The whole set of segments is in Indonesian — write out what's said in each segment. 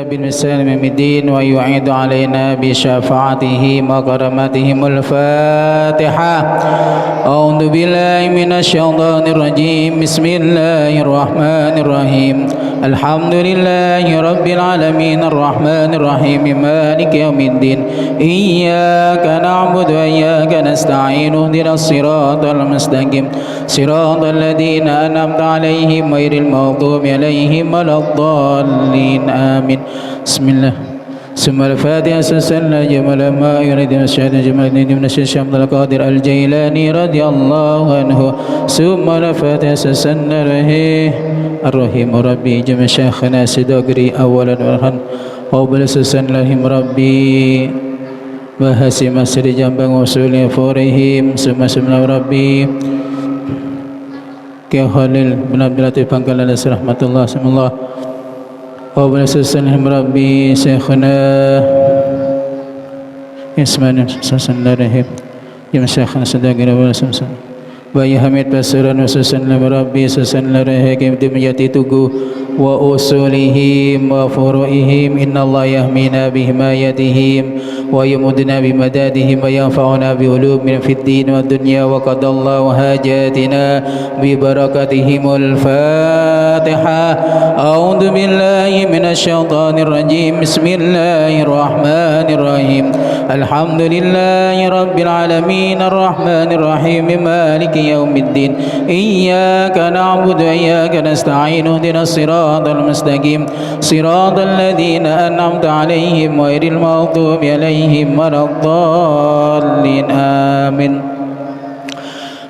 بالمسلم من الدين ويعيد علينا بشفاعتهم وكرامتهم. الفاتحة. أعوذ بالله من الشيطان الرجيم. بسم الله الرحمن الرحيم. الحمد لله رب العالمين الرحمن الرحيم مالك يوم الدين. إياك نعبد وإياك نستعين. اهدنا الصراط المستقيم صراط الذين أنعمت عليهم غير المغضوب عليهم ولا الضالين. آمين. بسم الله. ثم الفاتحة. سنة جمال ما يريد الشهادة جمال من الشيخ عبد القادر الجيلاني رضي الله عنه. ثم الفاتحة. سنة الرحيم ربي جمع شيخنا سدقري أولا ورحمة وبل سنة ربي bahasi masri jambang wasuli forihim semasumna rabbi ke Khalil bin Abdul Latif Pangkalan rahmatullah semallah wa balasalhim rabbi syekhna isman sallallahu ya syekhna sadagira wa samsan wa ya hamid basuran wa sallallahu rabbi sallallahu kim dimyati tugu wa usulihim wa furu'ihim innallaha yahmina bihimayatihim wa yumudna bimadadihim wa yanfa'una biulumin fid din wa dunya wa qadallahu hajatina bi barakatihimul Fatiha. A'udzu billahi minasy syaithanir rajim. Bismillahirrahmanirrahim. Alhamdulillahi rabbil alamin arrahmanir rahim maliki yaumiddin. Iyyaka na'budu wa iyyaka nasta'in. ihdinas siratal mustaqim siratal ladzina an'amta 'alaihim ghairil maghdubi 'alaihim waladdallin. Amin.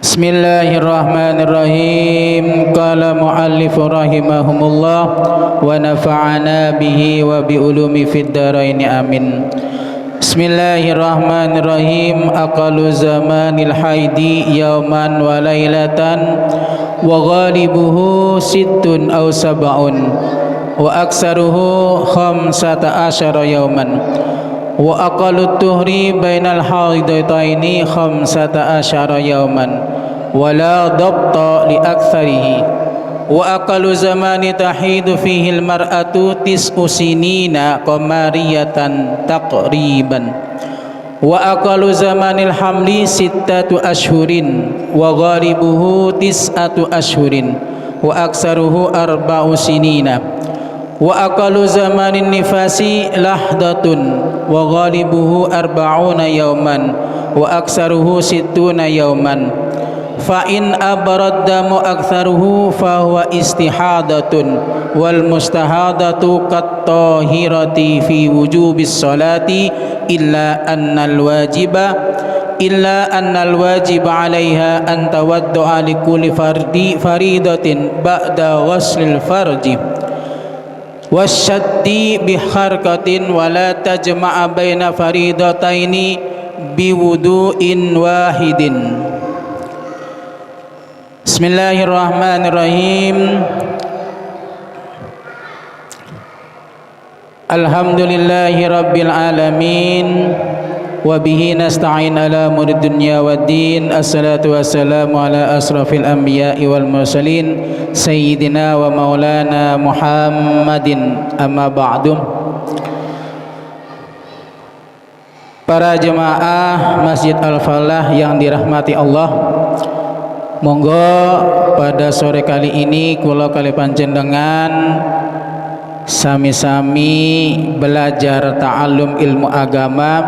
Bismillahirrahmanirrahim. Qala muallif rahimahumullah wa nafa'ana bihi wa bi ulumi fid dharain. Amin. Bismillahirrahmanirrahim. Aqallu zamanil haidi yauman wa lailatan wa ghalibuhu sittun aw sab'un wa aksaruhu khamsata asyara yauman wa aqallut tuhri bainal haidataini khamsata asyara yauman wa la dabta li aktsarihi wa aqallu zamani tahidu fihi al mar'atu tis'u sinina qamariyatan taqriban wa aqallu zamanil hamli sittatu ashhurin wa ghalibuhu tis'atu ashhurin wa aksaruhu arba'u sinina wa aqallu zamanin nifasi lahdatun wa ghalibuhu arba'una yawman wa aksaruhu sittuna yawman fa in abarad damu aktsaruhu fa huwa istihadatun wal mustahadatu kat tahirati fi wujubis salati illa annal wajiba 'alaiha an tawaddu'a li kulli faridatin ba'da ghuslil farji wasyaddi biharkatin wa la tajma'a baina faridataini biwudu'in wahidin. Bismillahirrahmanirrahim. Alhamdulillahi rabbil alamin wa bihi nasta'in ala umuri dunya waddin. Assalatu wassalamu ala asrafil anbiya'i wal mursalin sayyidina wa maulana Muhammadin. Amma ba'du. Para jemaah Masjid Al-Falah yang dirahmati Allah, monggo pada sore kali ini kula kali panjenengan sami-sami belajar ta'allum ilmu agama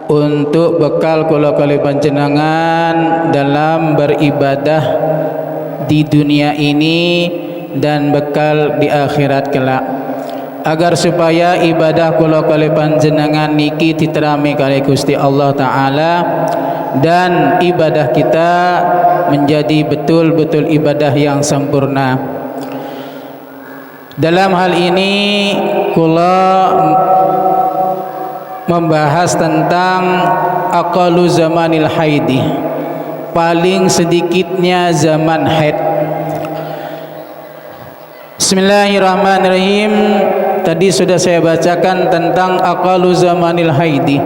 untuk bekal kula kali panjenengan dalam beribadah di dunia ini dan bekal di akhirat kelak, agar supaya ibadah kula kali panjenengan niki diterami kali Gusti Allah Ta'ala, dan ibadah kita menjadi betul-betul ibadah yang sempurna. Dalam hal ini kula membahas tentang aqallu zamanil haidi, paling sedikitnya zaman haid. Bismillahirrahmanirrahim. Tadi sudah saya bacakan tentang aqallu zamanil haidi,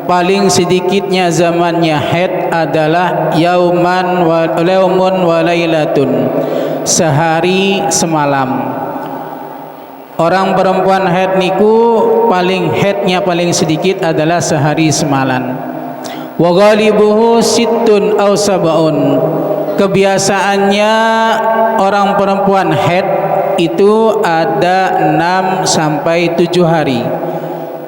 paling sedikitnya zamannya haid adalah yaumun wa lailatun, sehari semalam. Orang perempuan haid niku haidnya paling sedikit adalah sehari semalam. Wa ghalibuhu sittun aw sab'un, kebiasaannya orang perempuan haid itu ada 6 sampai 7 hari.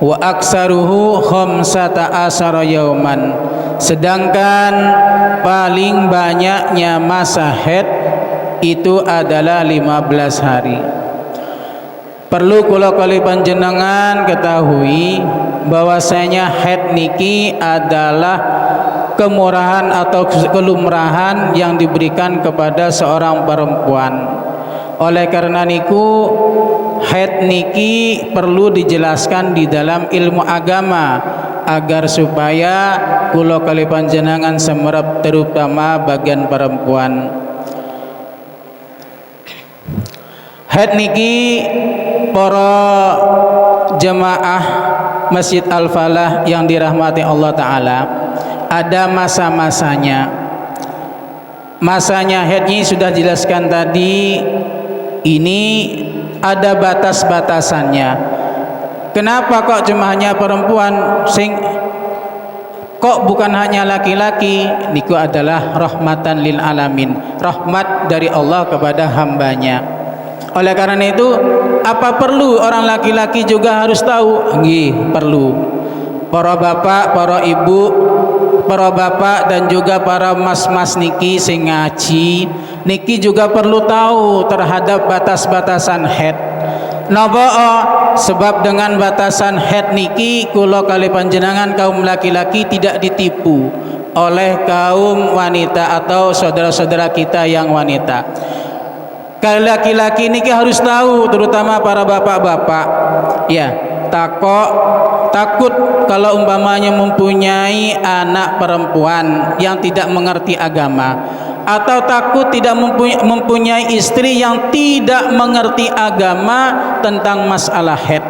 Wa aksaruhu khamsata asara yauman, sedangkan paling banyaknya masa haid itu adalah 15 hari. Perlu kula kali panjenengan ketahui bahwasanya haid niki adalah kemurahan atau kelumrahan yang diberikan kepada seorang perempuan. Oleh karena niku haid niki perlu dijelaskan di dalam ilmu agama agar supaya kula kali panjenengan semerap, terutama bagian perempuan. Haid niki para jemaah Masjid Al-Falah yang dirahmati Allah Ta'ala, ada masa-masanya. Masanya haidnya sudah dijelaskan tadi, ini ada batas-batasannya. Kenapa kok cuma hanya perempuan, kok bukan hanya laki-laki? Niku adalah rahmatan lil alamin, rahmat dari Allah kepada hambanya. Oleh karena itu, apa perlu orang laki-laki juga harus tahu? Nggih, perlu. Para bapak, para ibu, para bapak dan juga para mas-mas niki sing ngaji niki juga perlu tahu terhadap batas-batasan haid. Napa? Sebab dengan batasan haid niki kula kali panjenengan kaum laki-laki tidak ditipu oleh kaum wanita atau saudara-saudara kita yang wanita. Laki-laki niki harus tahu, terutama para bapak-bapak, ya, takut kalau umpamanya mempunyai anak perempuan yang tidak mengerti agama, atau takut tidak mempunyai istri yang tidak mengerti agama tentang masalah haid.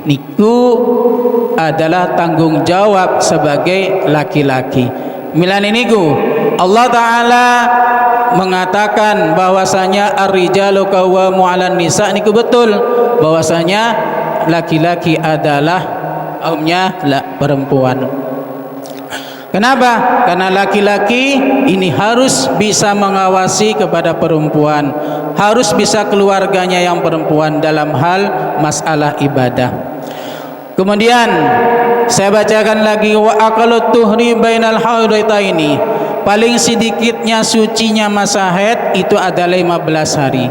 Niku adalah tanggung jawab sebagai laki-laki. Milane niku Allah Ta'ala mengatakan bahwasanya ar-rijalu qawwamu 'alan nisa, niku betul bahwasanya laki-laki adalah kaumnya perempuan. Kenapa? Karena laki-laki ini harus bisa mengawasi kepada perempuan, harus bisa keluarganya yang perempuan dalam hal masalah ibadah. Kemudian saya bacakan lagi, wa aqallut tuhri bainal haidaini, paling sedikitnya sucinya masa haid itu adalah 15 hari.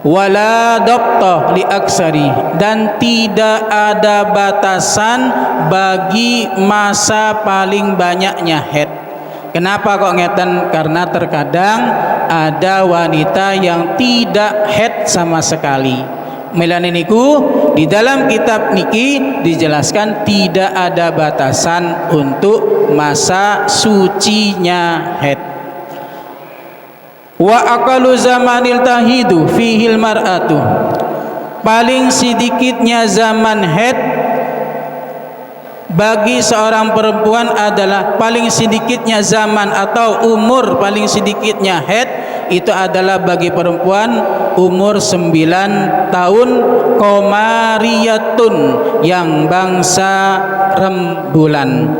Wala daqta li aksari, dan tidak ada batasan bagi masa paling banyaknya haid. Kenapa kok ngeten? Karena terkadang ada wanita yang tidak haid sama sekali. Melani niku di dalam kitab niki dijelaskan tidak ada batasan untuk masa sucinya haid. Wa aqallu zamanil tahidu fihil mar'atu, paling sedikitnya zaman haid bagi seorang perempuan adalah, paling sedikitnya zaman atau umur paling sedikitnya haid itu adalah bagi perempuan umur 9 tahun qamariyatun, yang bangsa rembulan.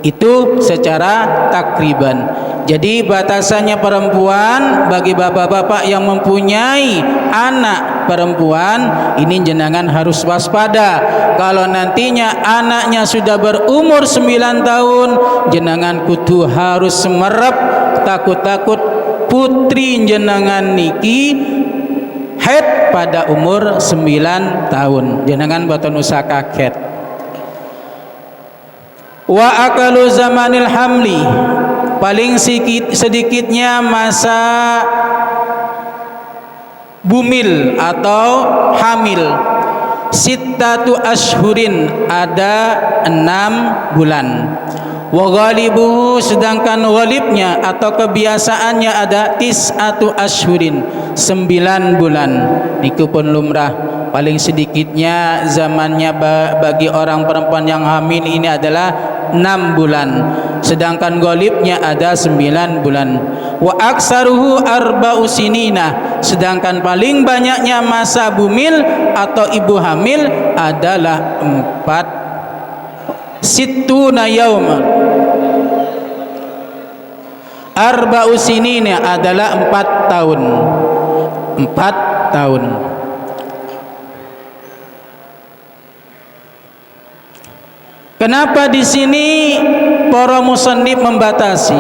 Itu secara takriban. Jadi batasannya perempuan bagi bapak-bapak yang mempunyai anak perempuan, ini jenengan harus waspada. Kalau nantinya anaknya sudah berumur 9 tahun, jenengan kudu harus semerep, takut-takut putri jenengan niki haid pada umur 9 tahun. Jenengan boten usah kaget. Wa akalu zamanil hamli, paling sedikitnya masa bumil atau hamil, sittatu ashhurin, ada 6 bulan. Wa ghalibuhu, sedangkan ghalibnya atau kebiasaannya ada tis'atu ashhurin, 9 bulan. Niku pun lumrah. Paling sedikitnya zamannya bagi orang perempuan yang hamil ini adalah 6 bulan, sedangkan ghalibnya ada 9 bulan. Wa aksaruhu arba'u sinina, sedangkan paling banyaknya masa bumil atau ibu hamil adalah 40 yauman. Arba'u sinina adalah 4 tahun. 4 tahun. Kenapa di sini para musannif membatasi?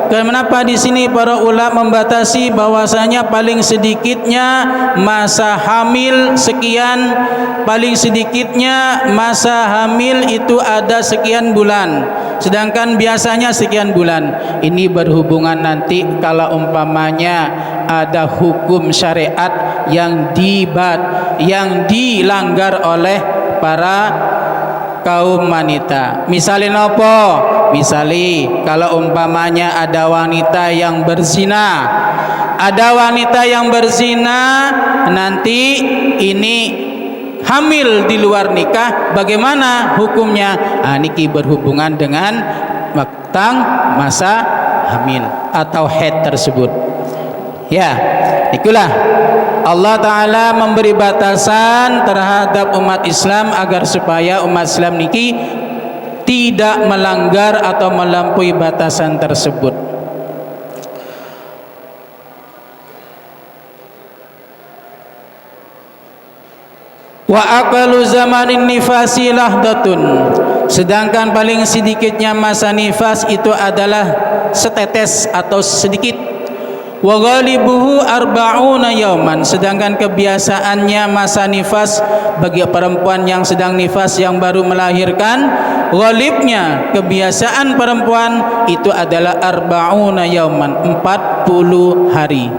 Kenapa di sini para ulama membatasi bahwasanya paling sedikitnya masa hamil sekian, paling sedikitnya masa hamil itu ada sekian bulan, sedangkan biasanya sekian bulan. Ini berhubungan nanti kalau umpamanya ada hukum syariat yang dilanggar oleh para kaum wanita. Misalnya nopo? Misalnya kalau umpamanya ada wanita yang berzina, nanti ini hamil di luar nikah, bagaimana hukumnya? Niki berhubungan dengan masa hamil atau haid tersebut. Ya, itulah Allah Ta'ala memberi batasan terhadap umat Islam agar supaya umat Islam niki tidak melanggar atau melampaui batasan tersebut. Wa aqalu zamanin nifasi lahdatun, sedangkan paling sedikitnya masa nifas itu adalah setetes atau sedikit. Wa ghalibuhu arba'una yauman, sedangkan kebiasaannya masa nifas bagi perempuan yang sedang nifas yang baru melahirkan, ghalibnya kebiasaan perempuan itu adalah arba'una yauman, 40 hari.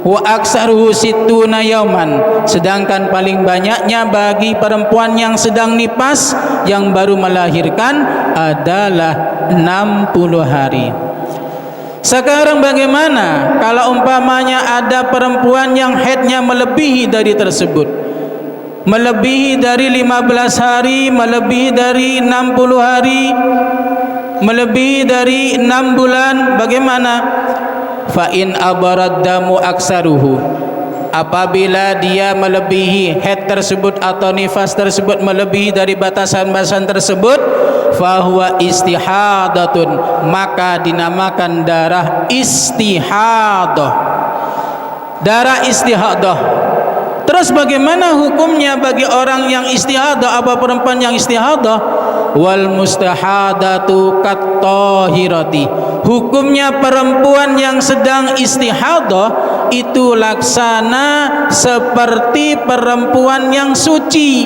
Wa aksaruhu sittuna yauman, sedangkan paling banyaknya bagi perempuan yang sedang nifas yang baru melahirkan adalah 60 hari. Sekarang bagaimana kalau umpamanya ada perempuan yang haidnya melebihi dari tersebut, melebihi dari 15 hari, melebihi dari 60 hari, melebihi dari 6 bulan, bagaimana? Fa in abarad damu aksaruhu, apabila dia melebihi haid tersebut atau nifas tersebut melebihi dari batasan-batasan tersebut, fahuwa istihadatun, maka dinamakan darah istihadah. Darah istihadah. Terus bagaimana hukumnya bagi orang yang istihadah, apa perempuan yang istihadah? Wal mustahadatu kattahirati, hukumnya perempuan yang sedang istihadah itu laksana seperti perempuan yang suci.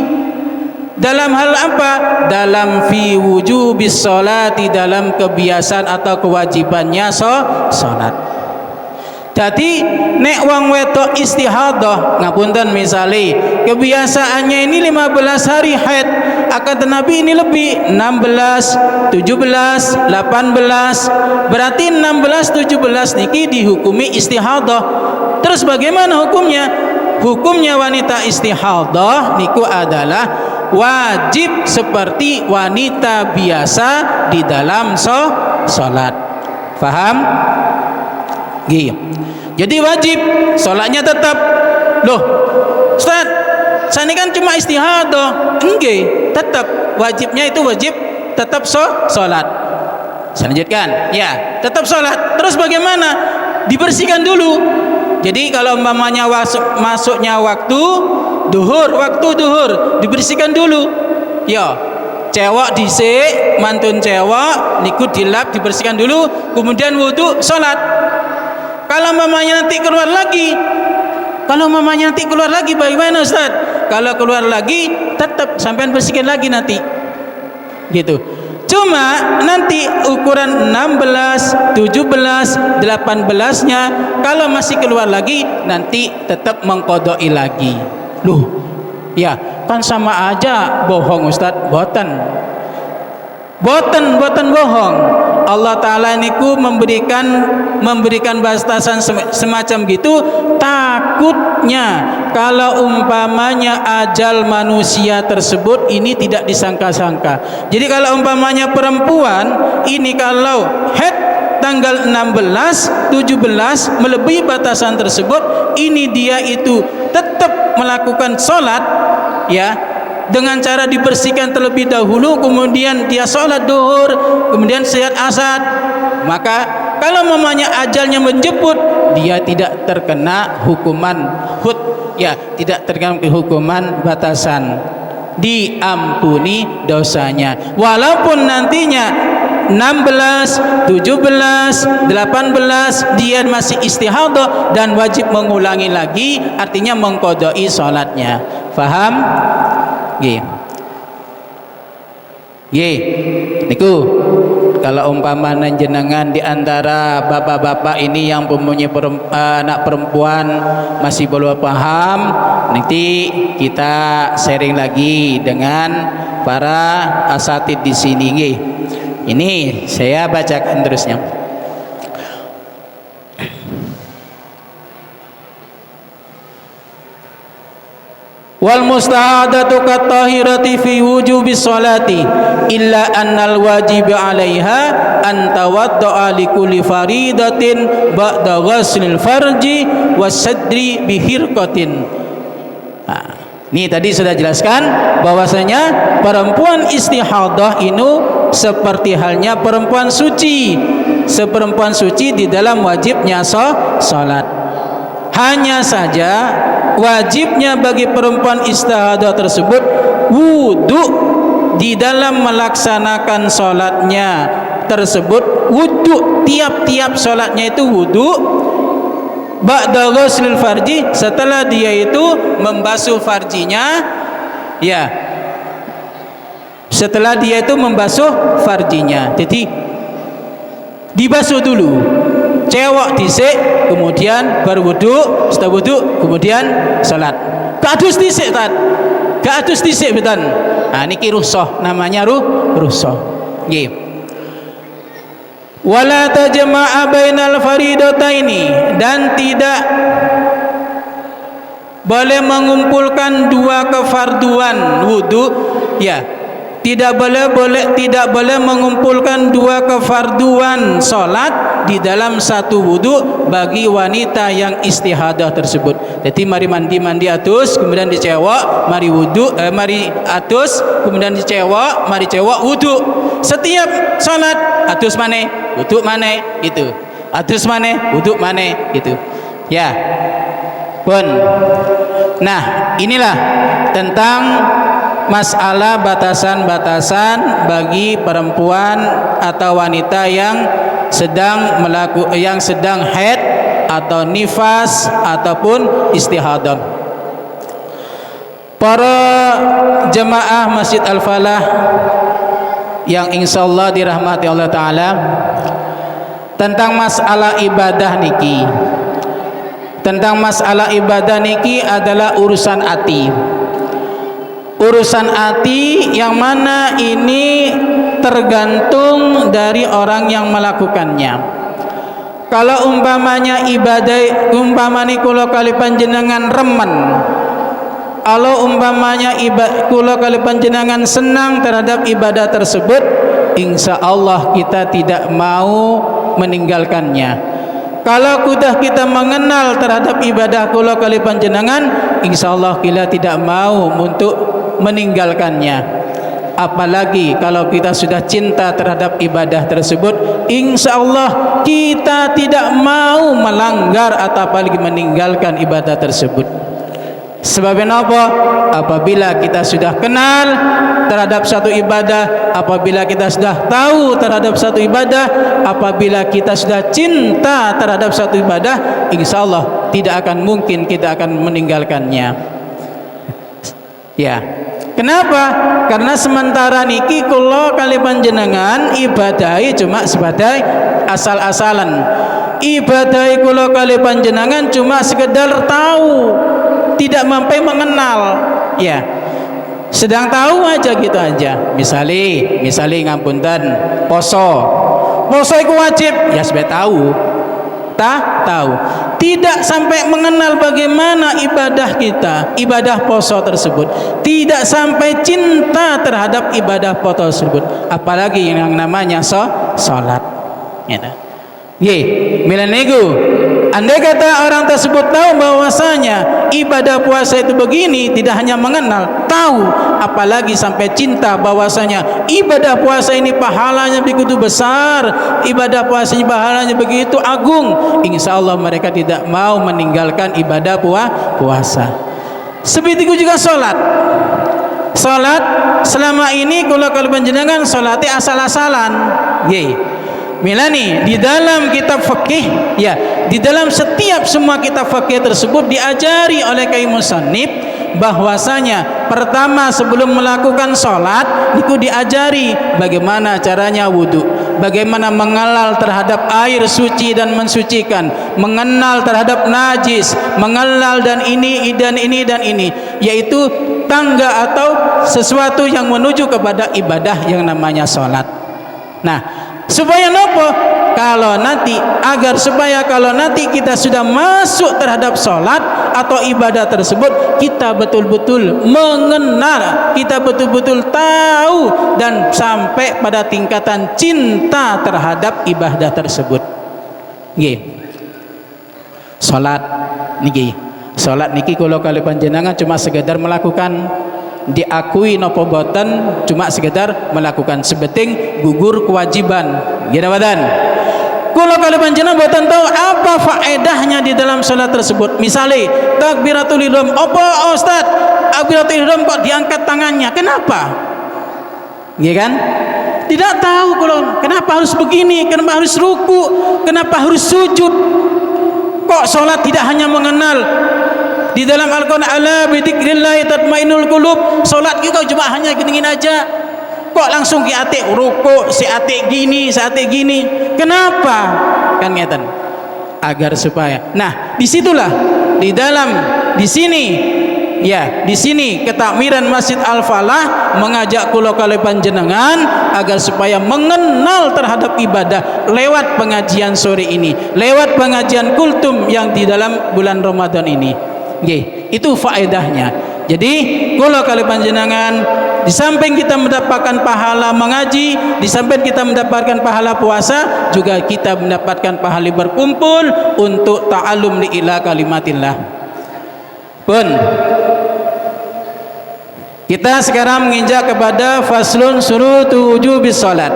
Dalam hal apa? Dalam fi wujubis sholati, dalam kebiasaan atau kewajibannya salat. Jadi nek wong wedok istihadah, ngapunten misale kebiasaannya ini 15 hari haid, akan tetapi ini lebih 16, 17, 18, berarti 16, 17 niki dihukumi istihadah. Terus bagaimana hukumnya? Hukumnya wanita istihadah niku adalah wajib seperti wanita biasa di dalam sholat. Paham? Gitu. Jadi wajib sholatnya tetap. Loh, Ustaz, saya ini kan cuma istihadah. Enggak, tetap wajibnya itu wajib tetap sholat. Saya lanjutkan. Ya, tetap sholat. Terus bagaimana? Dibersihkan dulu. Jadi kalau umpamanya masuknya waktu duhur, dibersihkan dulu. Ya, cewek dhisik, mantun cewek niku dilap, dibersihkan dulu, kemudian wudu, sholat. Kalau umpamanya nanti keluar lagi, bagaimana Ustaz? Kalau keluar lagi, tetap sampean bersihkan lagi nanti. Gitu. Cuma nanti ukuran 16, 17, 18-nya kalau masih keluar lagi nanti tetap mengqadai lagi. Loh, ya kan sama aja bohong Ustaz. Boten bohong. Allah Ta'ala niku memberikan batasan semacam gitu, takutnya kalau umpamanya ajal manusia tersebut ini tidak disangka-sangka. Jadi kalau umpamanya perempuan ini kalau haid tanggal 16, 17 melebihi batasan tersebut, ini dia itu tetap melakukan sholat, ya, dengan cara dibersihkan terlebih dahulu, kemudian dia sholat duhur, kemudian sholat asar. Maka kalau mamanya ajalnya menjemput, dia tidak terkena hukuman hud, ya, tidak terkena hukuman batasan, diampuni dosanya. Walaupun nantinya 16, 17, 18 dia masih istihadah dan wajib mengulangi lagi, artinya mengqadai salatnya. Faham? Niku kalau umpama jenengan di antara bapak-bapak ini yang mempunyai anak perempuan masih belum paham, nanti kita sharing lagi dengan para asatid di sini. Ini saya bacakan terusnya. Wal mustahadatu katahirati fi wujubi sholati illa annal wajib 'alaiha an tawadda'a li kulli faridatin ba'da ghuslil farji wasadri bihirqatin. Nah, ini tadi sudah jelaskan bahwasanya perempuan istihadah ini seperti halnya perempuan suci. Seperempuan suci di dalam wajibnya salat. Hanya saja wajibnya bagi perempuan istihadah tersebut wudu di dalam melaksanakan sholatnya tersebut. Wudu tiap-tiap sholatnya itu wudu ba'da ghuslil farji, setelah dia itu membasuh farjinya, ya, setelah dia itu membasuh farjinya. Jadi dibasuh dulu, cewek dhisik, kemudian baru wudu, setelah wudu kemudian salat. Kados dhisik tan. Kados dhisik betan. Nah niki rukhsah, namanya rukhsah. Nggih. Wala tajma'a bainal faridataini, dan tidak boleh mengumpulkan dua kefarduan wudu, ya. Tidak boleh mengumpulkan dua kefarduan salat di dalam satu wudu bagi wanita yang istihadah tersebut. Jadi mari mandi atus, kemudian dicewek, mari wudu, mari atus, kemudian dicewek, mari cewek wudu. Setiap salat atus maneh, wudu maneh, gitu. Atus maneh, wudu maneh, gitu. Ya. Pun. Nah, inilah tentang masalah batasan-batasan bagi perempuan atau wanita yang sedang haid atau nifas ataupun istihadah. Para jemaah Masjid Al-Falah yang insyaallah dirahmati Allah Ta'ala, tentang masalah ibadah niki, tentang masalah ibadah niki adalah urusan hati. Urusan hati yang mana ini tergantung dari orang yang melakukannya. Kalau umpamanya ibadah, umpamanya kula kali panjenengan remen, kalau umpamanya kula kali panjenengan senang terhadap ibadah tersebut, insya Allah kita tidak mau meninggalkannya. Kalau sudah kita mengenal terhadap ibadah kula kali panjenengan, insya Allah kita tidak mau untuk meninggalkannya. Apalagi kalau kita sudah cinta terhadap ibadah tersebut, insya Allah kita tidak mau melanggar atau apalagi meninggalkan ibadah tersebut. Sebabnya apa? Apabila kita sudah kenal terhadap satu ibadah, apabila kita sudah tahu terhadap satu ibadah, apabila kita sudah cinta terhadap satu ibadah, insya Allah tidak akan mungkin kita akan meninggalkannya. Ya, kenapa? Karena sementara niki kula kali panjenengan ibadahi cuma sebagai asal-asalan. Ibadahi kula kali panjenengan cuma sekedar tahu, tidak sampai mengenal. Ya, sedang tahu aja gitu aja. Misali ngapunten poso iku wajib, ya sudah tahu. Tahu. Tidak sampai mengenal bagaimana ibadah kita, ibadah poso tersebut. Tidak sampai cinta terhadap ibadah poso tersebut. Apalagi yang namanya salat. Gitu. Milenigu, andai kata orang tersebut tahu bahwasanya ibadah puasa itu begini, tidak hanya mengenal, tahu, apalagi sampai cinta bahwasanya ibadah puasa ini pahalanya begitu besar, ibadah puasa ini pahalanya begitu agung, insya Allah mereka tidak mau meninggalkan ibadah puasa. Sebegitu juga salat. Salat selama ini kalau panjenengan salatnya asal-asalan. Milani di dalam kitab fikih, ya, di dalam setiap semua kitab fikih tersebut diajari oleh Kiai Musannif bahwasanya pertama sebelum melakukan sholat itu diajari bagaimana caranya wudu, bagaimana mengenal terhadap air suci dan mensucikan, mengenal terhadap najis, mengenal dan ini, yaitu tangga atau sesuatu yang menuju kepada ibadah yang namanya sholat. Nah, supaya nopo? Supaya kalau nanti kita sudah masuk terhadap sholat atau ibadah tersebut, kita betul-betul mengenal, kita betul-betul tahu dan sampai pada tingkatan cinta terhadap ibadah tersebut. Sholat niki kalau panjenengan cuma sekedar melakukan, diakui nopo boten cuma sekedar melakukan, sebeting gugur kewajiban. Gila badan. Kalau panjenengan boten tahu apa faedahnya di dalam salat tersebut. Misalnya takbiratul ihram, apa Ustaz? Takbiratul ihram kok diangkat tangannya? Kenapa? Iya kan? Tidak tahu kalau kenapa harus begini, kenapa harus ruku, kenapa harus sujud. Kok salat tidak hanya mengenal di dalam Al-Quran, ala bidzikrillah tatmainnul qulub, salat kita cuma hanya gini aja, kok langsung ki atik ruku, si atik gini, kenapa? Kan ngeten, agar supaya, nah disitulah di sini ketakmiran Masjid Al-Falah mengajak kula kali panjenengan agar supaya mengenal terhadap ibadah lewat pengajian sore ini, lewat pengajian kultum yang di dalam bulan Ramadan ini. Itu faedahnya. Jadi kalau kali panjenengan di samping kita mendapatkan pahala mengaji, di samping kita mendapatkan pahala puasa, juga kita mendapatkan pahala berkumpul untuk ta'allum li ila kalimatillah. Pun kita sekarang menginjak kepada faslun surutu wujubis salat.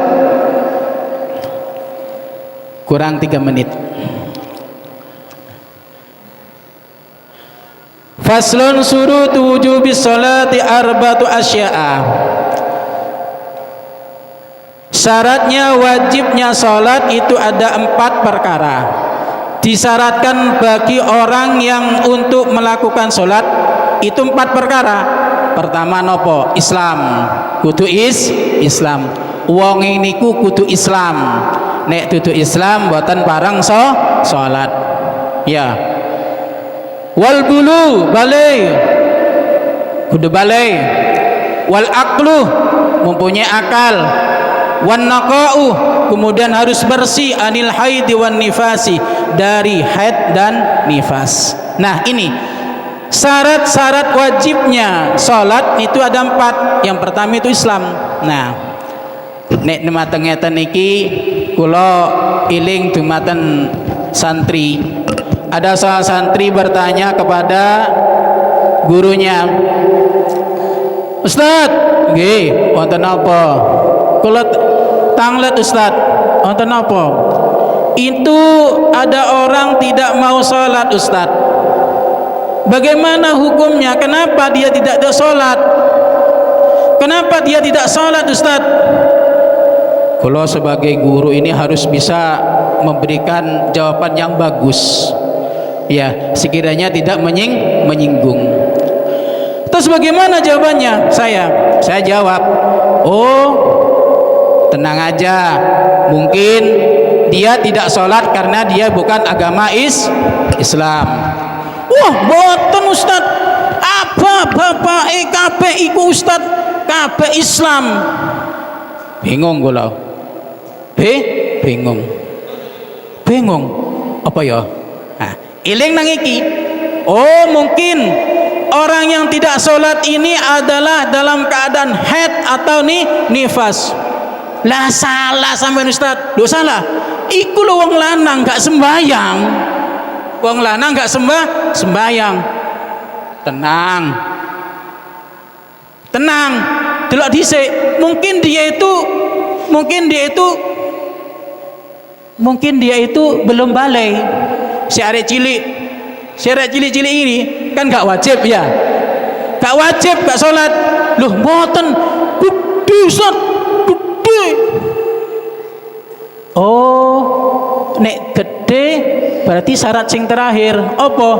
Kurang 3 menit. Faslun surutu wujubis salati arba'atu asya'a. Syaratnya wajibnya salat itu ada 4 perkara. Disyaratkan bagi orang yang untuk melakukan salat itu 4 perkara. Pertama nopo? Islam. Kudu Islam. Wong niku kudu Islam. Nek dudu Islam boten parang salat. Ya. Wal bulu balai, kudu balai. Wal aklu, mempunyai akal. Wan naqa'u, kemudian harus bersih anil haidi wan nifasi, dari haid dan nifas. Nah ini syarat-syarat wajibnya salat itu ada 4. Yang pertama itu Islam. Nah nek dumateng ngeten iki kula iling dumateng santri. Ada seorang santri bertanya kepada gurunya, Ustaz, nggih, wonten apa? Kula tanglet Ustaz. Wonten apa? Itu ada orang tidak mau salat Ustaz. Bagaimana hukumnya? Kenapa dia tidak salat? Kenapa dia tidak salat Ustaz? Kalau sebagai guru ini harus bisa memberikan jawaban yang bagus. Ya, sekiranya tidak menyinggung. Terus bagaimana jawabannya? Saya jawab, oh tenang aja, mungkin dia tidak sholat karena dia bukan agama Islam. Wah, boten Ustaz, apa bapak EKP iku Ustaz kabeh Islam? Bingung kula. Bingung apa ya? Nah, iling nang iki. Oh, mungkin orang yang tidak sholat ini adalah dalam keadaan haid atau nifas. Lah salah sampean Ustaz. Loh salah. Iku lho wong lanang gak sembayang. Wong lanang gak sembayang. Tenang. Delok dhisik. Mungkin dia itu belum balai. Si arek cilik ini kan gak wajib ya. Gak wajib gak sholat. Loh mboten. Gede Ustaz. Gede. Oh, nek gede berarti syarat sing terakhir apa?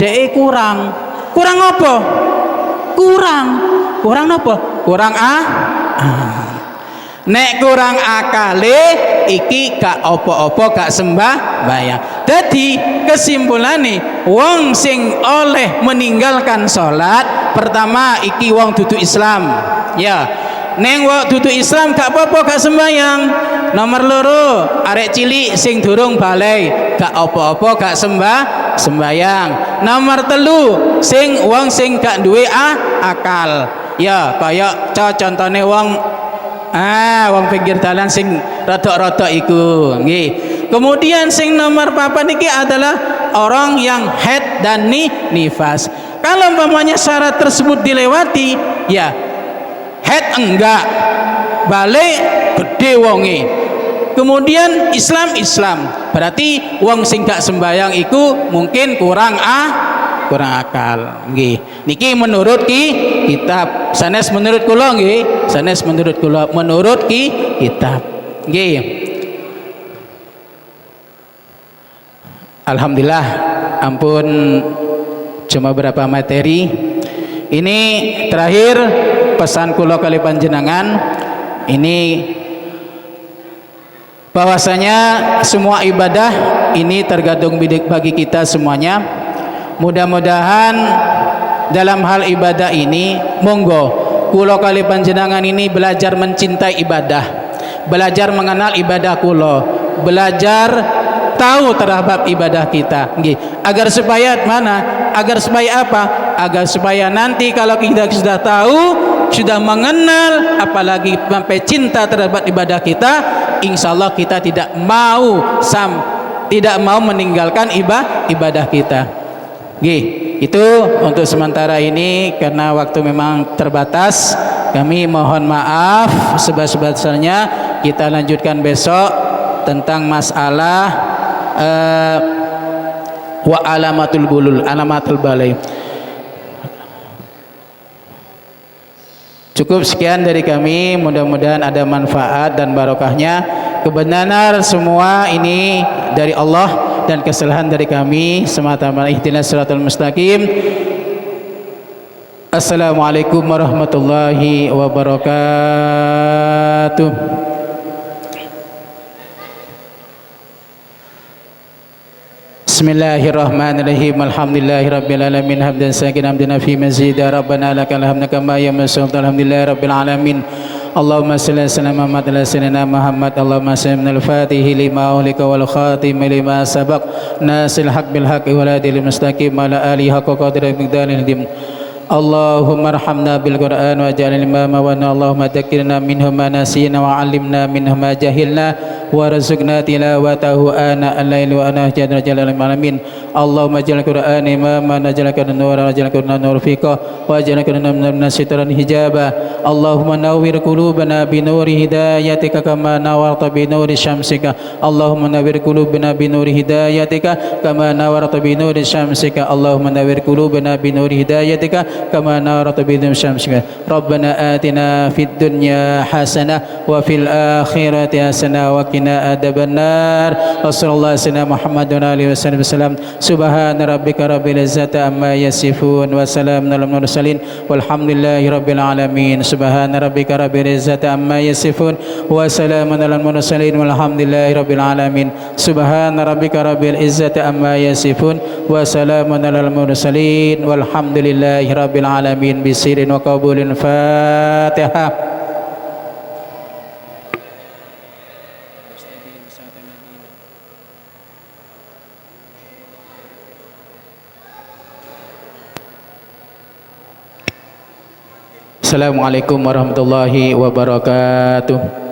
DE kurang. Kurang apa? Kurang apa? Kurang nek kurang akale iki gak apa-apa gak sembahyang. Dadi kesimpulannya wong sing oleh meninggalkan sholat pertama iki wong dudu Islam ya. Neng wong dudu Islam gak apa-apa gak sembahyang. Nomor loro arek cilik sing durung balai gak apa-apa gak sembahyang. Nomor telu wong sing gak duwe akal ya, kaya contone wong pinggir dalan sing rodok-rodok iku nggih. Kemudian sing nomor 4 niki adalah orang yang haid dan nifas. Kalau umpamanya syarat tersebut dilewati ya haid enggak, balik gede wonge. Kemudian Islam berarti wong sing gak sembayang iku mungkin kurang akal nggih. Niki menurut kitab, sanes menurut kula nggih, sanes menurut kula menurut kitab nggih. Alhamdulillah, ampun cuma berapa materi. Ini terakhir pesan kula kali panjenengan ini bahwasanya semua ibadah ini tergantung bagi kita semuanya. Mudah-mudahan dalam hal ibadah ini monggo kula kali panjenengan ini belajar mencintai ibadah, belajar mengenal ibadah kula, belajar tahu terhadap ibadah kita nggih. Agar supaya apa? Agar supaya nanti kalau kita sudah tahu, sudah mengenal, apalagi sampai cinta terhadap ibadah kita, insyaallah kita tidak mau meninggalkan ibadah kita. Nggih, itu untuk sementara ini karena waktu memang terbatas. Kami mohon maaf sebesar-besarnya. Kita lanjutkan besok tentang masalah wa alamatul balai. Cukup sekian dari kami, mudah-mudahan ada manfaat dan barokahnya. Kebenaran semua ini dari Allah dan kesalahan dari kami semata-mata. Ihdinas siratal mustaqim. Assalamualaikum warahmatullahi wabarakatuh. Bismillahirrahmanirrahim. Alhamdulillahirabbil alamin hamdan sakin hamdan fi mazid rabbana lakal hamdu kama yamassul alhamdulillahirabbil alamin. Allahumma salli ala sayyidina Muhammad. Allahumma salli al fatihi lima ulika wal khatim lima sabaq nasil haq bil haqqi wal adil mustaqim ala alihi haqqa qadri miqdaril dim. Allahumma arhamna bil Qur'an wa ja'alna imama wa Allahumma dhakkirna minhu ma nasina wa 'allimna minhu ma jahilna warzuqna tilawatahu ana al-laili wa ana jadra jalal alamin. Allahumma ja'al Qur'an imama naj'alaka nuran naj'alaka nur fiqa wa ja'alaka min sitran hijaba. Allahumma nawwir qulubana bi nuri hidayatika kama nawarta bi nuri syamsika. Allahumma nawwir qulubana bi nuri hidayatika kama nawarta bi nuri syamsika. Allahumma nawwir qulubana bi nuri hidayatika kama nawarta bi nuri syamsika. Rabbana atina fid dunya hasanah wa fil akhirati hasanah wa qina adzabannar. Wassallallahu ala Muhammad wa alihi wasallam. Subhana rabbika rabbil izzati amma yasifun wa salamun alal mursalin walhamdulillahi rabbil alamin. Subhana rabbika rabbil izzati amma yasifun wa salamun alal mursalin walhamdulillahi rabbil alamin. Subhana rabbika rabbil izzati amma yasifun wa salamun alal mursalin walhamdulillahi rabbil alamin. Bisirin wa qabulin. Fatihah. Assalamualaikum warahmatullahi wabarakatuh.